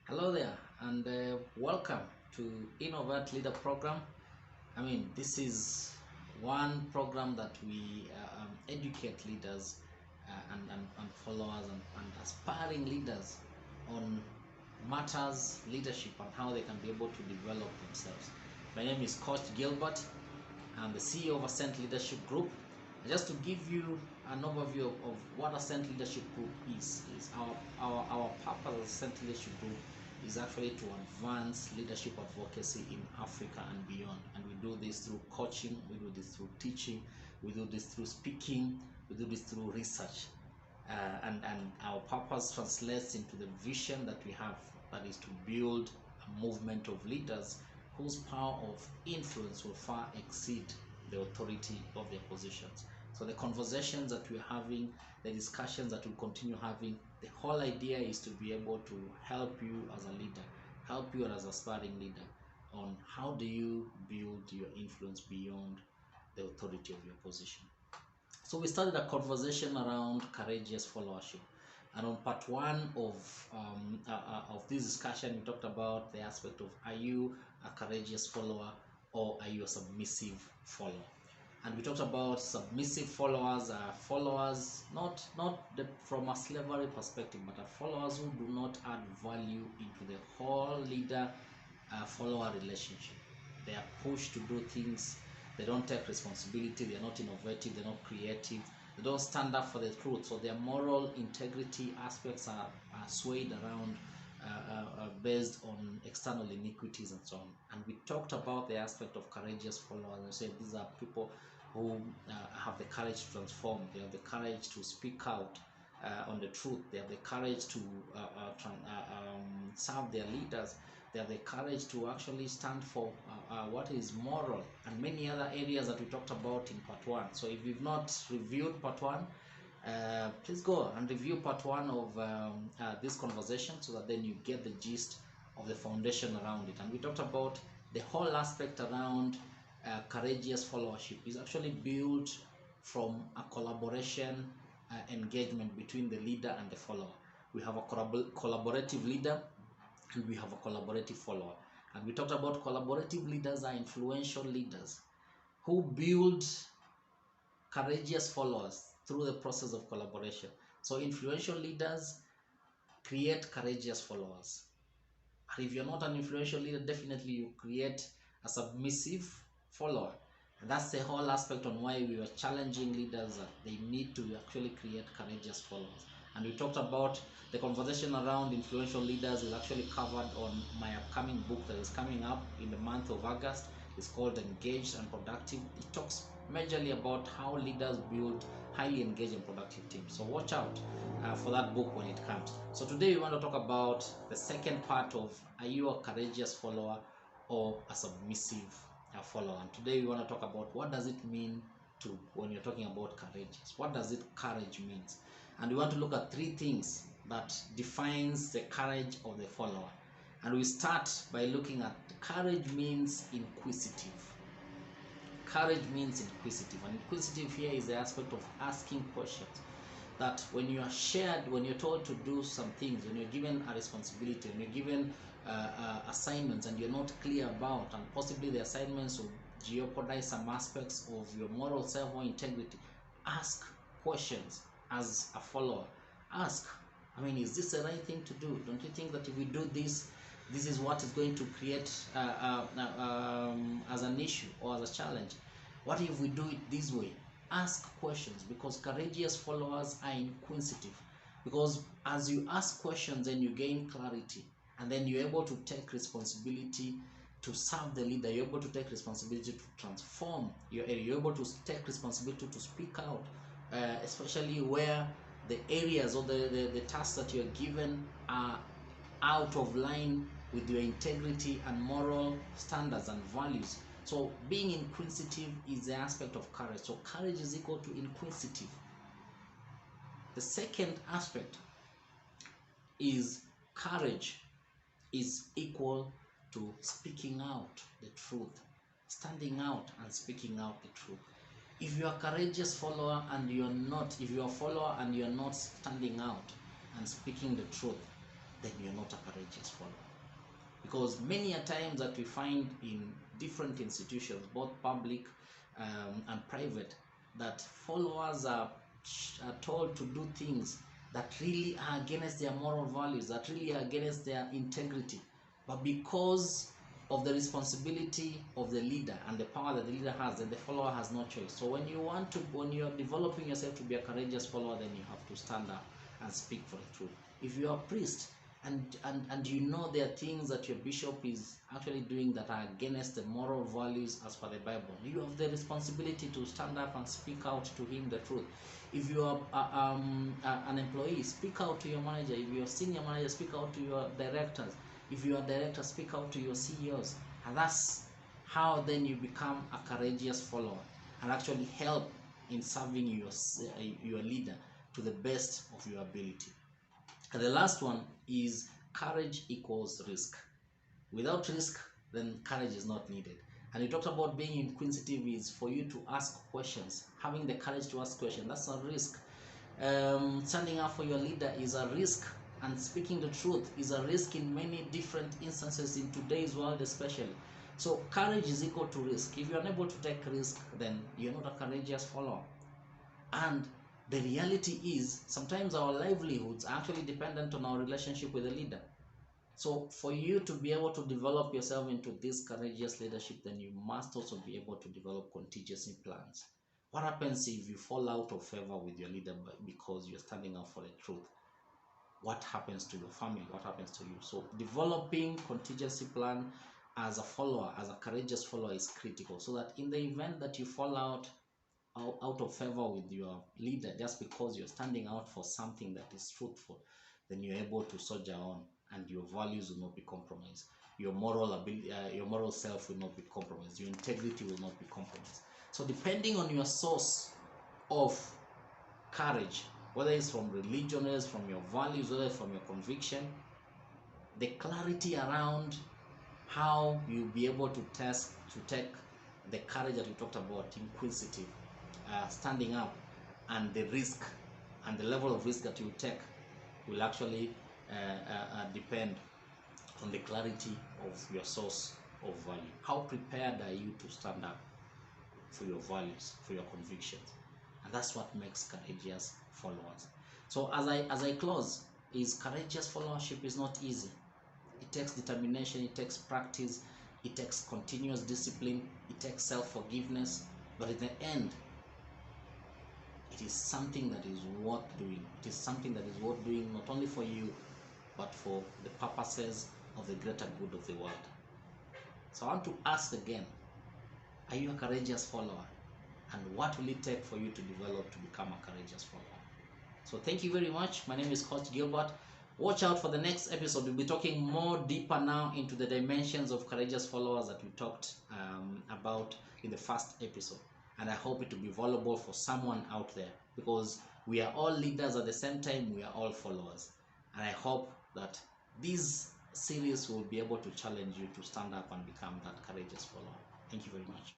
Hello there, and welcome to Innovate Leader Program. This is one program that we educate leaders and followers and aspiring leaders on matters leadership and how they can be able to develop themselves. My name is Coach Gilbert. I'm the CEO of Ascent Leadership Group. And just to give you an overview of what Ascent Leadership Group is our purpose as Ascent Leadership Group is actually to advance leadership advocacy in Africa and beyond. And we do this through coaching, we do this through teaching, we do this through speaking, we do this through research. And our purpose translates into the vision that we have, that is to build a movement of leaders whose power of influence will far exceed the authority of their positions. So the conversations that we're having, the discussions that we'll continue having, the whole idea is to be able to help you as a leader, help you as an aspiring leader on how do you build your influence beyond the authority of your position. So we started a conversation around courageous followership. And on part one of this discussion, we talked about the aspect of, are you a courageous follower or are you a submissive follower? And we talked about submissive followers are followers not from a slavery perspective, but are followers who do not add value into the whole leader follower relationship. They are pushed to do things. They don't take responsibility. They're not innovative. They're not creative. They don't stand up for the truth. So their moral integrity aspects are swayed around based on external iniquities and so on. And we talked about the aspect of courageous followers. We said these are people who have the courage to transform. They have the courage to speak out on the truth. They have the courage to serve their leaders. They have the courage to actually stand for what is moral, and many other areas that we talked about in part one. So if you've not reviewed part one, please go and review part one of this conversation, so that then you get the gist of the foundation around it. And we talked about the whole aspect around courageous followership is actually built from a collaboration engagement between the leader and the follower. We have a collaborative leader and we have a collaborative follower. And we talked about collaborative leaders are influential leaders who build courageous followers through the process of collaboration. So influential leaders create courageous followers. And if you're not an influential leader, definitely you create a submissive follower. And that's the whole aspect on why we were challenging leaders that they need to actually create courageous followers. And we talked about the conversation around influential leaders is actually covered on my upcoming book that is coming up in the month of August. It's called Engaged and Productive. It talks majorly about how leaders build highly engaged and productive teams. So watch out for that book when it comes. So today we want to talk about the second part of, are you a courageous follower or a submissive follower? And today we want to talk about what does it mean to, when you're talking about courageous, what does it courage means? And we want to look at three things that defines the courage of the follower. And we start by looking at courage means inquisitive. Courage means inquisitive, and inquisitive here is the aspect of asking questions. That when you are shared, when you're told to do some things, when you're given a responsibility, when you're given assignments and you're not clear about, and possibly the assignments will jeopardize some aspects of your moral self or integrity, ask questions as a follower. Ask, is this the right thing to do? Don't you think that if we do this, this is what is going to create as an issue or as a challenge? What if we do it this way? Ask questions, because courageous followers are inquisitive. Because as you ask questions, then you gain clarity, and then you're able to take responsibility to serve the leader. You're able to take responsibility to transform your area. You're able to take responsibility to speak out, especially where the areas or the tasks that you're given are out of line with your integrity and moral standards and values. So being inquisitive is the aspect of courage. So courage is equal to inquisitive. The second aspect is courage is equal to speaking out the truth, standing out and speaking out the truth. If you are a courageous follower and you're not, if you're a follower and you're not standing out and speaking the truth, then you're not a courageous follower. Because many a times that we find in different institutions, both public and private, that followers are told to do things that really are against their moral values, that really are against their integrity. But because of the responsibility of the leader and the power that the leader has, then the follower has no choice. So when you're developing yourself to be a courageous follower, then you have to stand up and speak for the truth. If you are a priest and you know there are things that your bishop is actually doing that are against the moral values as per the Bible, you have the responsibility to stand up and speak out to him the truth. If you are an employee, speak out to your manager. If you're a senior manager, speak out to your directors. If you are a director, speak out to your CEOs. And that's how then you become a courageous follower and actually help in serving your leader to the best of your ability. And the last one is courage equals risk. Without risk, then courage is not needed. And we talked about being inquisitive is for you to ask questions, having the courage to ask questions. That's a risk. Standing up for your leader is a risk, and speaking the truth is a risk in many different instances in today's world especially. So courage is equal to risk. If you're unable to take risk, then you're not a courageous follower. And the reality is sometimes our livelihoods are actually dependent on our relationship with the leader. So for you to be able to develop yourself into this courageous leadership, then you must also be able to develop contingency plans. What happens if you fall out of favor with your leader because you're standing up for the truth? What happens to your family? What happens to you? So developing contingency plan as a follower, as a courageous follower, is critical, so that in the event that you fall out of favor with your leader just because you're standing out for something that is truthful, then you're able to soldier on and your values will not be compromised. Your moral ability, your moral self will not be compromised. Your integrity will not be compromised. So depending on your source of courage, whether it's from religion, whether it's from your values, whether it's from your conviction, the clarity around how you'll be able to take the courage that we talked about, inquisitive, standing up, and the risk and the level of risk that you take will actually depend on the clarity of your source of value. How prepared are you to stand up for your values, for your convictions? And that's what makes courageous followers. So as I close, is courageous followership is not easy. It takes determination, it takes practice, it takes continuous discipline, it takes self-forgiveness, but in the end, it is something that is worth doing. It is something that is worth doing not only for you, but for the purposes of the greater good of the world. So I want to ask again, are you a courageous follower? And what will it take for you to develop to become a courageous follower? So thank you very much. My name is Coach Gilbert. Watch out for the next episode. We'll be talking more deeper now into the dimensions of courageous followers that we talked about in the first episode. And I hope it will be valuable for someone out there, because we are all leaders at the same time, we are all followers. And I hope that this series will be able to challenge you to stand up and become that courageous follower. Thank you very much.